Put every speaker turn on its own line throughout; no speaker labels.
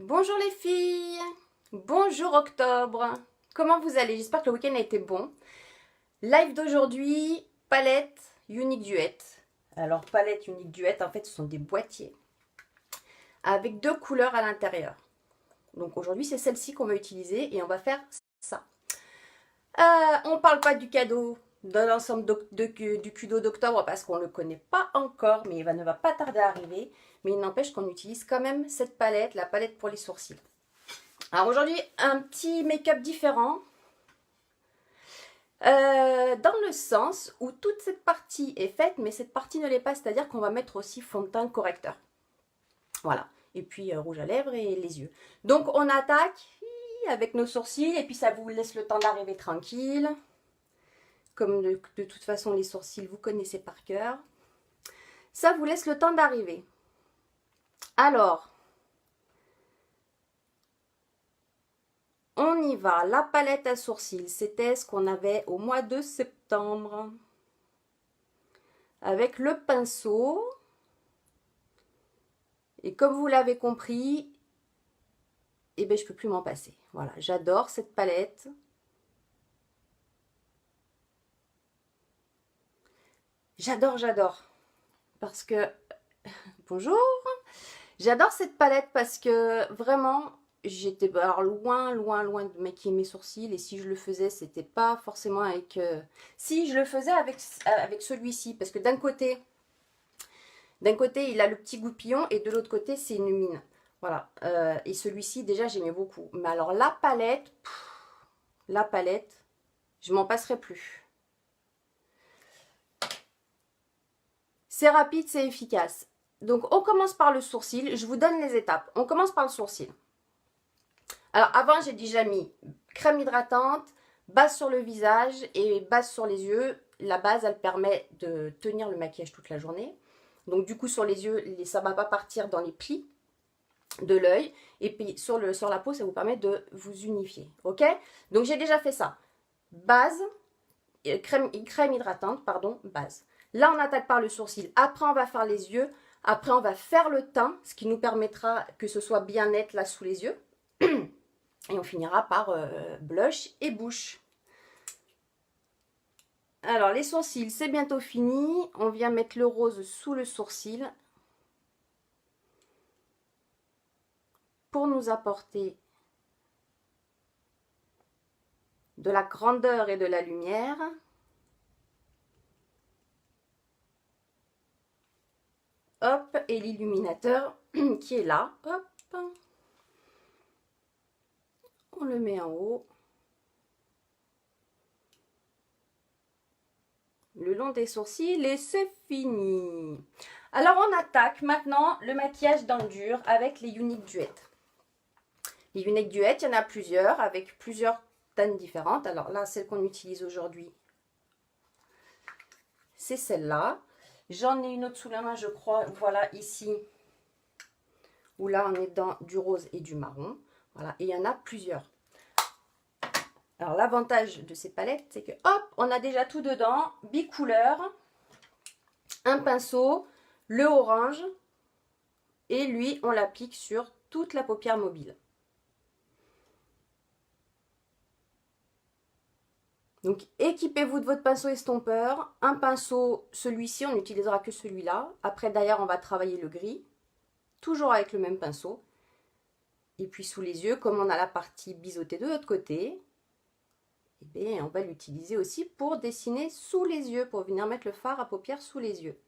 Bonjour les filles, bonjour octobre, comment vous allez? J'espère que le week-end a été bon. Live d'aujourd'hui, palette Unique Duet. Alors palette Unique Duet, en fait ce sont des boîtiers avec deux couleurs à l'intérieur. Donc aujourd'hui c'est celle-ci qu'on va utiliser et on va faire ça. On ne parle pas du cadeau de l'ensemble du cudo d'octobre parce qu'on ne le connaît pas encore, mais ne va pas tarder à arriver. Mais il n'empêche qu'on utilise quand même cette palette, la palette pour les sourcils. Alors aujourd'hui, un petit make-up différent. Dans le sens où toute cette partie est faite, mais cette partie ne l'est pas, c'est-à-dire qu'on va mettre aussi fond de teint correcteur. Voilà. Et puis rouge à lèvres et les yeux. Donc on attaque avec nos sourcils et puis ça vous laisse le temps d'arriver tranquille. Comme de toute façon les sourcils, vous connaissez par cœur. Ça vous laisse le temps d'arriver. Alors, on y va. La palette à sourcils, c'était ce qu'on avait au mois de septembre. Avec le pinceau. Et comme vous l'avez compris, eh ben, je ne peux plus m'en passer. Voilà, j'adore cette palette. J'adore. Parce que... Bonjour. J'adore cette palette parce que vraiment, j'étais loin de maquiller mes sourcils. Et si je le faisais, c'était pas forcément avec... Si, je le faisais avec celui-ci. Parce que d'un côté, il a le petit goupillon et de l'autre côté, c'est une mine. Voilà. Et celui-ci, déjà, j'aimais beaucoup. Mais alors, la palette, je m'en passerai plus. C'est rapide, c'est efficace. Donc, on commence par le sourcil. Je vous donne les étapes. On commence par le sourcil. Alors, avant, j'ai déjà mis crème hydratante, base sur le visage et base sur les yeux. La base, elle permet de tenir le maquillage toute la journée. Donc, du coup, sur les yeux, ça ne va pas partir dans les plis de l'œil. Et puis, sur la peau, ça vous permet de vous unifier. Ok? Donc, j'ai déjà fait ça. Base, crème hydratante, pardon, base. Là, on attaque par le sourcil. Après, on va faire les yeux. Après, on va faire le teint, ce qui nous permettra que ce soit bien net là sous les yeux. Et on finira par blush et bouche. Alors, les sourcils, c'est bientôt fini. On vient mettre le rose sous le sourcil pour nous apporter de la grandeur et de la lumière. Hop, et l'illuminateur qui est là. Hop. On le met en haut. Le long des sourcils et c'est fini. Alors on attaque maintenant le maquillage dans le dur avec les Unique Duet. Les Unique Duet, il y en a plusieurs avec plusieurs teintes différentes. Alors là, celle qu'on utilise aujourd'hui, c'est celle-là. J'en ai une autre sous la main, je crois. Voilà, ici. Où là, on est dans du rose et du marron. Voilà, et il y en a plusieurs. Alors, l'avantage de ces palettes, c'est que, hop, on a déjà tout dedans. Bicouleur, un pinceau, le orange. Et lui, on l'applique sur toute la paupière mobile. Donc, équipez-vous de votre pinceau estompeur. Un pinceau, celui-ci, on n'utilisera que celui-là. Après, d'ailleurs, on va travailler le gris. Toujours avec le même pinceau. Et puis, sous les yeux, comme on a la partie biseautée de l'autre côté, eh bien, on va l'utiliser aussi pour dessiner sous les yeux, pour venir mettre le fard à paupières sous les yeux.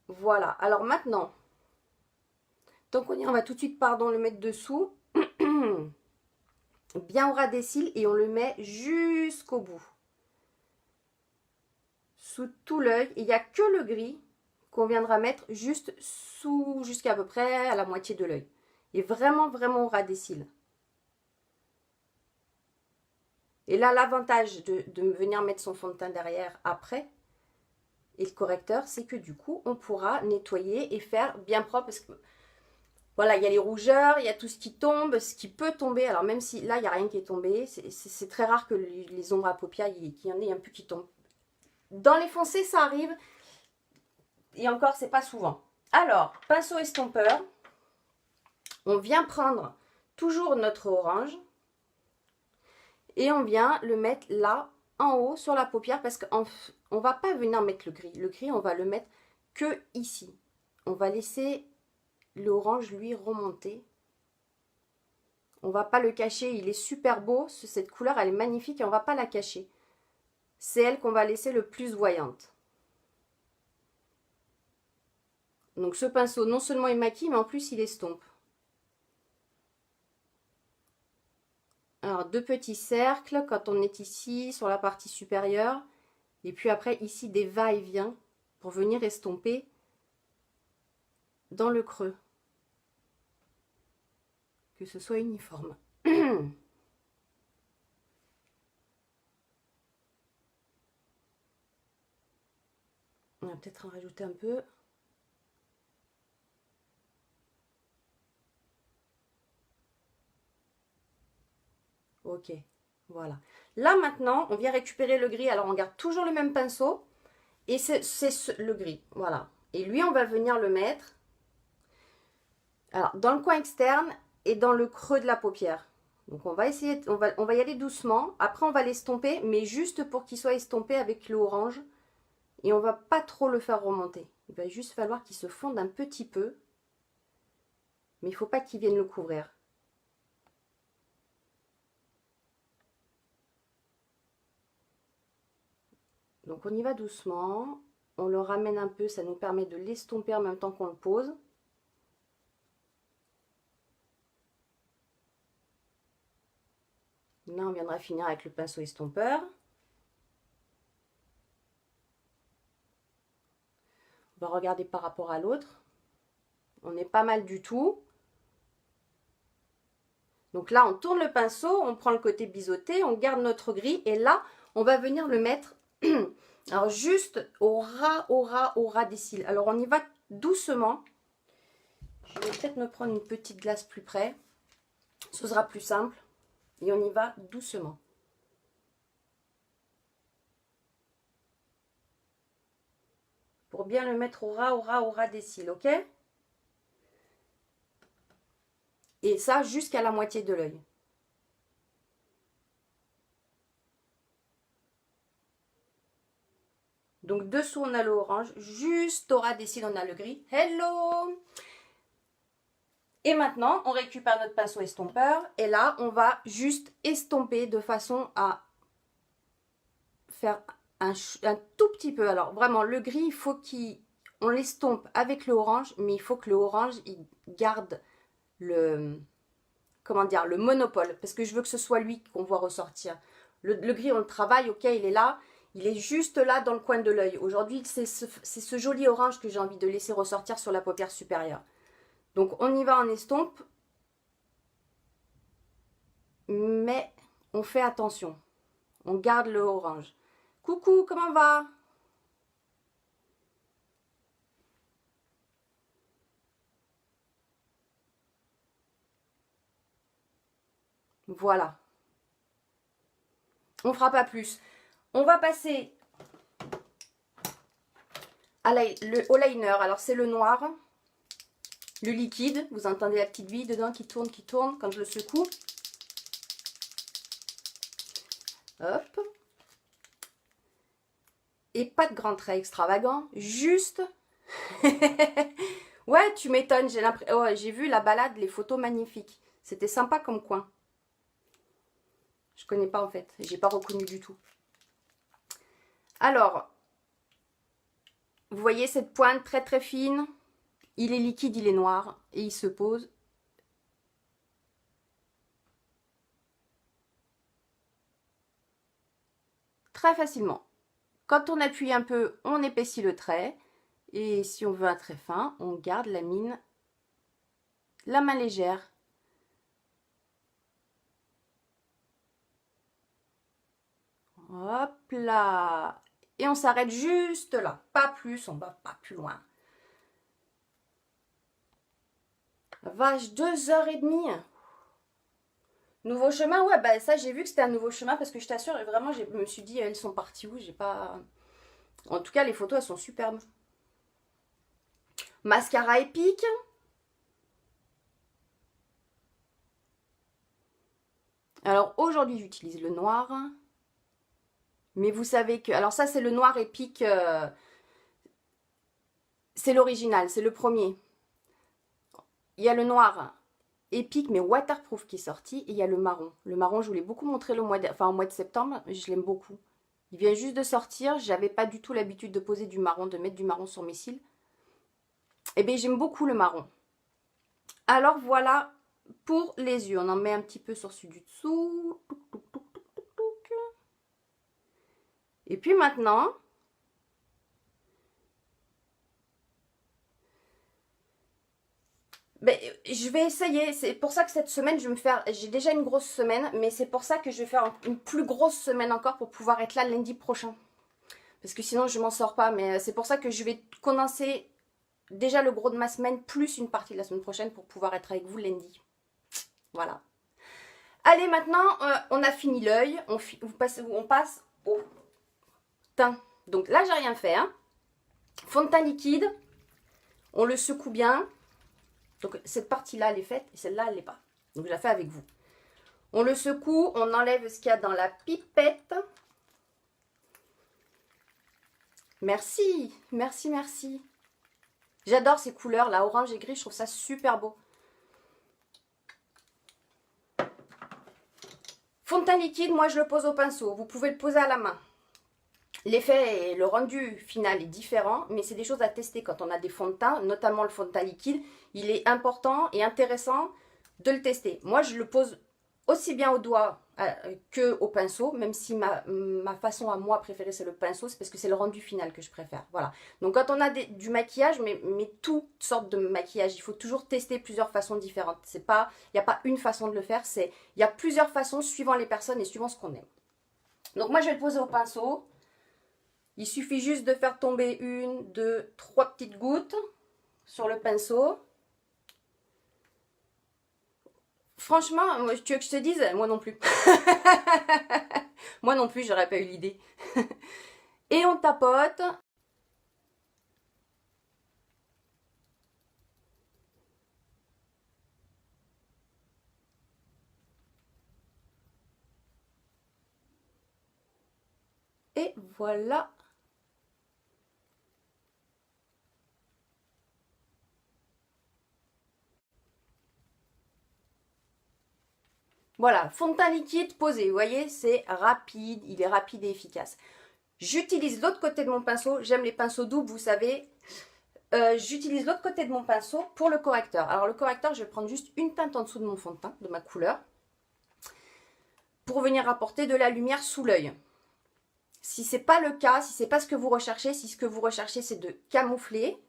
Voilà. Alors maintenant, tant qu'on y est, on va tout de suite, le mettre dessous. Bien au ras des cils et on le met jusqu'au bout. Sous tout l'œil. Il n'y a que le gris qu'on viendra mettre juste sous, jusqu'à peu près à la moitié de l'œil. Et vraiment au ras des cils. Et là, l'avantage de venir mettre son fond de teint derrière après, Et le correcteur, c'est que du coup, on pourra nettoyer et faire bien propre. Parce que voilà, il y a les rougeurs, il y a tout ce qui tombe, ce qui peut tomber. Alors même si là, il n'y a rien qui est tombé, c'est très rare que les ombres à paupières, qu'il y en ait un peu qui tombent. Dans les foncés, ça arrive. Et encore, c'est pas souvent. Alors, pinceau estompeur. On vient prendre toujours notre orange. Et on vient le mettre là, en haut, sur la paupière. Parce qu'on ne va pas venir mettre le gris. Le gris, on va le mettre que ici. On va laisser l'orange, lui, remonter. On va pas le cacher. Il est super beau. Cette couleur, elle est magnifique et on va pas la cacher. C'est elle qu'on va laisser le plus voyante. Donc ce pinceau, non seulement il maquille, mais en plus il estompe. Alors deux petits cercles quand on est ici, sur la partie supérieure. Et puis après ici des va-et-vient pour venir estomper dans le creux. Que ce soit uniforme. On va peut-être en rajouter un peu. Ok, voilà. Là maintenant, on vient récupérer le gris. Alors on garde toujours le même pinceau. Et c'est le gris, voilà. Et lui, on va venir le mettre alors, dans le coin externe et dans le creux de la paupière. Donc on va essayer, on va y aller doucement. Après, on va l'estomper, mais juste pour qu'il soit estompé avec l'orange. Et on va pas trop le faire remonter. Il va juste falloir qu'il se fonde un petit peu. Mais il ne faut pas qu'il vienne le couvrir. Donc on y va doucement. On le ramène un peu, ça nous permet de l'estomper en même temps qu'on le pose. Là, on viendra finir avec le pinceau estompeur. On va regarder par rapport à l'autre. On est pas mal du tout. Donc là, on tourne le pinceau, on prend le côté biseauté, on garde notre gris. Et là, on va venir le mettre alors juste au ras des cils. Alors on y va doucement. Je vais peut-être me prendre une petite glace plus près. Ce sera plus simple. Et on y va doucement. Pour bien le mettre au ras des cils, ok? Et ça jusqu'à la moitié de l'œil. Donc dessous on a l'orange, juste au ras des cils on a le gris. Hello! Et maintenant on récupère notre pinceau estompeur et là on va juste estomper de façon à faire un tout petit peu. Alors vraiment le gris il faut qu'on l'estompe avec le orange, mais il faut que le orange il garde le, comment dire, le monopole, parce que je veux que ce soit lui qu'on voit ressortir. Le gris, on le travaille, ok, il est là, il est juste là dans le coin de l'œil. Aujourd'hui, c'est ce joli orange que j'ai envie de laisser ressortir sur la paupière supérieure. Donc, on y va en estompe, mais on fait attention. On garde le orange. Coucou, comment va? Voilà. On ne fera pas plus. On va passer au liner. Alors, c'est le noir. Le liquide. Vous entendez la petite bille dedans qui tourne quand je le secoue. Hop. Et pas de grands traits extravagants. Juste... ouais, tu m'étonnes. J'ai vu la balade, les photos magnifiques. C'était sympa comme coin. Je connais pas en fait. J'ai pas reconnu du tout. Alors, vous voyez cette pointe très très fine. Il est liquide, il est noir. Et il se pose. Très facilement. Quand on appuie un peu, on épaissit le trait. Et si on veut un trait fin, on garde la main légère. Hop là. et on s'arrête juste là. Pas plus, on va pas plus loin. Vache, 2h30. Nouveau chemin, ouais, bah ça j'ai vu que c'était un nouveau chemin parce que je t'assure, vraiment, je me suis dit, elles sont parties où? J'ai pas... En tout cas, les photos, elles sont superbes. Mascara épique. Alors aujourd'hui, j'utilise le noir. Mais vous savez que... Alors ça, c'est le noir épique. C'est l'original, c'est le premier. Il y a le noir épique, mais waterproof qui est sorti. Et il y a le marron. Le marron, je voulais beaucoup montrer le mois en mois de septembre. Je l'aime beaucoup. Il vient juste de sortir. J'avais pas du tout l'habitude de poser du marron, de mettre du marron sur mes cils. Eh bien, j'aime beaucoup le marron. Alors voilà pour les yeux. On en met un petit peu sur celui du dessous. Et puis maintenant, ben, je vais essayer. C'est pour ça que cette semaine, je vais me faire... J'ai déjà une grosse semaine, mais c'est pour ça que je vais faire une plus grosse semaine encore pour pouvoir être là lundi prochain. Parce que sinon, je m'en sors pas. Mais c'est pour ça que je vais condenser déjà le gros de ma semaine, plus une partie de la semaine prochaine pour pouvoir être avec vous lundi. Voilà. Allez, maintenant, on a fini l'œil. On passe au teint. Donc là, j'ai rien fait. Hein. Fond de teint liquide. On le secoue bien. Donc cette partie-là, elle est faite et celle-là, elle n'est pas. Donc je la fais avec vous. On le secoue, on enlève ce qu'il y a dans la pipette. Merci, merci, merci. J'adore ces couleurs là, orange et gris, je trouve ça super beau. Fond de teint liquide, moi je le pose au pinceau. Vous pouvez le poser à la main. L'effet et le rendu final est différent, mais c'est des choses à tester quand on a des fonds de teint, notamment le fond de teint liquide. Il est important et intéressant de le tester. Moi, je le pose aussi bien au doigt que au pinceau, même si ma façon à moi préférée, c'est le pinceau, c'est parce que c'est le rendu final que je préfère. Voilà. Donc, quand on a du maquillage, mais toutes sortes de maquillage, il faut toujours tester plusieurs façons différentes. Il n'y a pas une façon de le faire, il y a plusieurs façons suivant les personnes et suivant ce qu'on aime. Donc, moi, je vais le poser au pinceau. Il suffit juste de faire tomber 1, 2, 3 petites gouttes sur le pinceau. Franchement, tu veux que je te dise? Moi non plus. Moi non plus, j'aurais pas eu l'idée. Et on tapote. Et voilà. Voilà, fond de teint liquide posé, vous voyez, c'est rapide, il est rapide et efficace. J'utilise l'autre côté de mon pinceau, j'aime les pinceaux doubles, vous savez. J'utilise l'autre côté de mon pinceau pour le correcteur. Alors le correcteur, je vais prendre juste une teinte en dessous de mon fond de teint, de ma couleur, pour venir apporter de la lumière sous l'œil. Si ce n'est pas le cas, si ce n'est pas ce que vous recherchez, si ce que vous recherchez c'est de camoufler,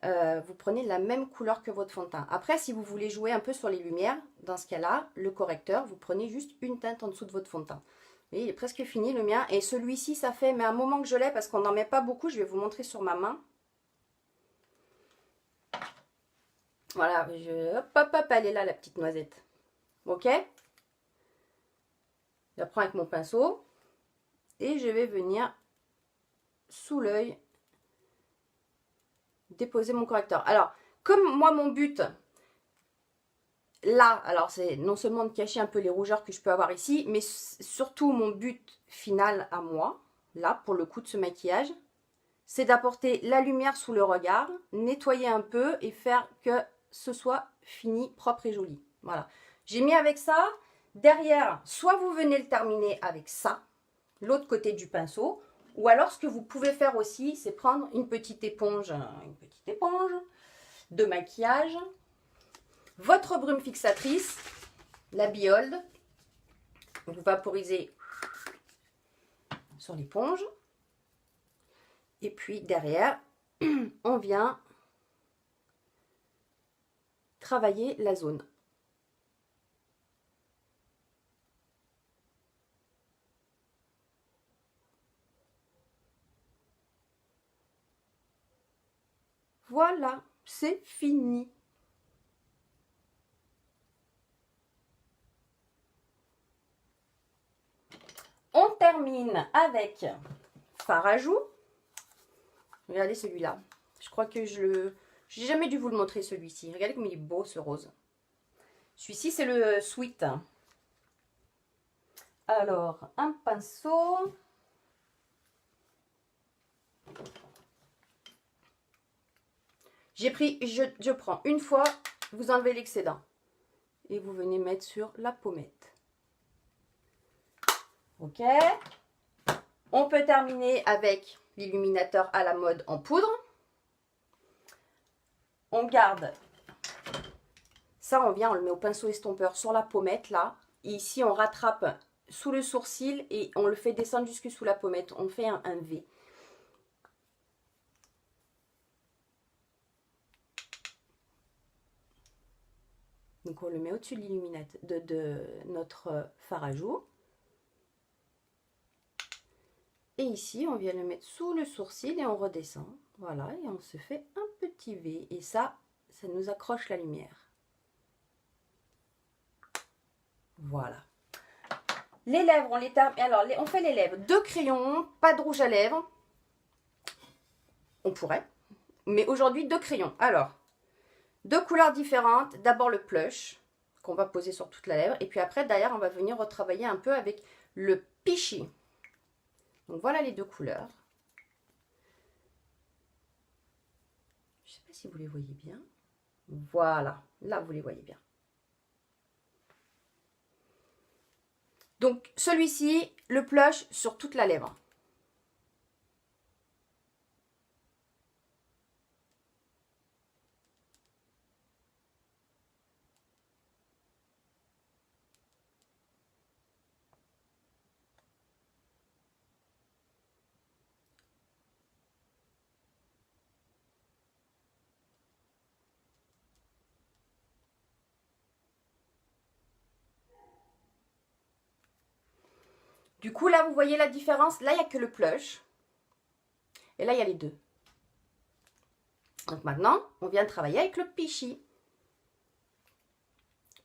vous prenez la même couleur que votre fond de teint. Après, si vous voulez jouer un peu sur les lumières, dans ce cas-là, le correcteur, vous prenez juste une teinte en dessous de votre fond de teint. Vous voyez, il est presque fini le mien. Et celui-ci, ça fait, mais un moment que je l'ai, parce qu'on n'en met pas beaucoup, je vais vous montrer sur ma main. Voilà, hop, hop, hop, elle est là, la petite noisette. Ok? Je la prends avec mon pinceau. Et je vais venir sous l'œil déposer mon correcteur. Alors, comme moi, mon but, là, alors c'est non seulement de cacher un peu les rougeurs que je peux avoir ici, mais surtout mon but final à moi, là, pour le coup de ce maquillage, c'est d'apporter la lumière sous le regard, nettoyer un peu et faire que ce soit fini, propre et joli. Voilà. J'ai mis avec ça. Derrière, soit vous venez le terminer avec ça, l'autre côté du pinceau, ou alors ce que vous pouvez faire aussi, c'est prendre une petite éponge de maquillage, votre brume fixatrice, la Biold, vous vaporisez sur l'éponge, et puis derrière, on vient travailler la zone. Voilà, c'est fini. On termine avec fard à joues. Regardez celui-là. Je crois que j'ai jamais dû vous le montrer celui-ci. Regardez comme il est beau ce rose. Celui-ci c'est le Sweet. Alors, un pinceau. Je prends une fois, vous enlevez l'excédent. Et vous venez mettre sur la pommette. Ok. On peut terminer avec l'illuminateur à la mode en poudre. On garde. Ça, on le met au pinceau estompeur sur la pommette, là. Et ici, on rattrape sous le sourcil et on le fait descendre jusque sous la pommette. On fait un V. Donc, on le met au-dessus de l'illuminateur de notre fard à joues. Et ici, on vient le mettre sous le sourcil et on redescend. Voilà, et on se fait un petit V. Et ça nous accroche la lumière. Voilà. Les lèvres, on les termine. Alors, on fait les lèvres. 2 crayons, pas de rouge à lèvres. On pourrait. Mais aujourd'hui, 2 crayons. Alors, 2 couleurs différentes. D'abord le plush, qu'on va poser sur toute la lèvre. Et puis après, derrière, on va venir retravailler un peu avec le Peachy. Donc, voilà les 2 couleurs. Je ne sais pas si vous les voyez bien. Voilà. Là, vous les voyez bien. Donc, celui-ci, le plush sur toute la lèvre. Du coup, là, vous voyez la différence. Là, il n'y a que le plush. Et là, il y a les 2. Donc maintenant, on vient travailler avec le Peachy.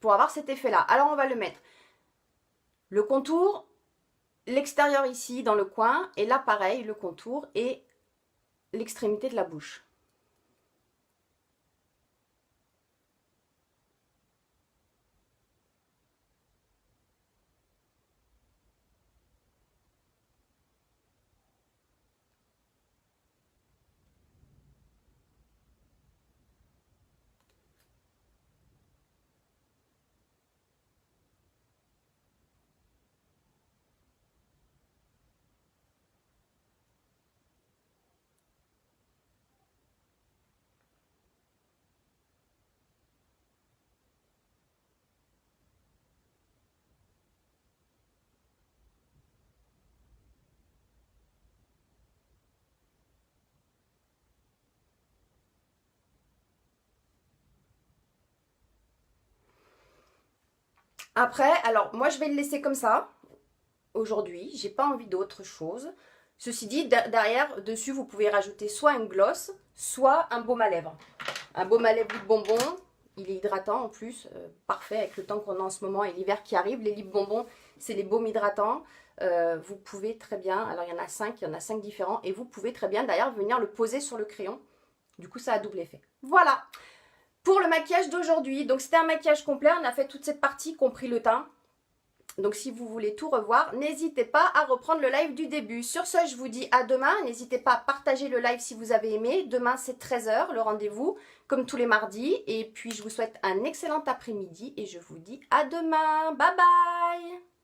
Pour avoir cet effet-là. Alors, on va le mettre. Le contour, l'extérieur ici, dans le coin. Et là, pareil, le contour et l'extrémité de la bouche. Après, alors, moi, je vais le laisser comme ça. Aujourd'hui, j'ai pas envie d'autre chose. Ceci dit, derrière, dessus, vous pouvez rajouter soit un gloss, soit un baume à lèvres. Un baume à lèvres lip bonbon, il est hydratant en plus, parfait avec le temps qu'on a en ce moment et l'hiver qui arrive. Les lip bonbons, c'est les baumes hydratants. Vous pouvez très bien, alors il y en a 5 différents, et vous pouvez très bien d'ailleurs venir le poser sur le crayon. Du coup, ça a double effet. Voilà pour le maquillage d'aujourd'hui. Donc, c'était un maquillage complet. On a fait toute cette partie, compris le teint. Donc, si vous voulez tout revoir, n'hésitez pas à reprendre le live du début. Sur ce, je vous dis à demain. N'hésitez pas à partager le live si vous avez aimé. Demain, c'est 13 h, le rendez-vous, comme tous les mardis. Et puis, je vous souhaite un excellent après-midi et je vous dis à demain. Bye bye!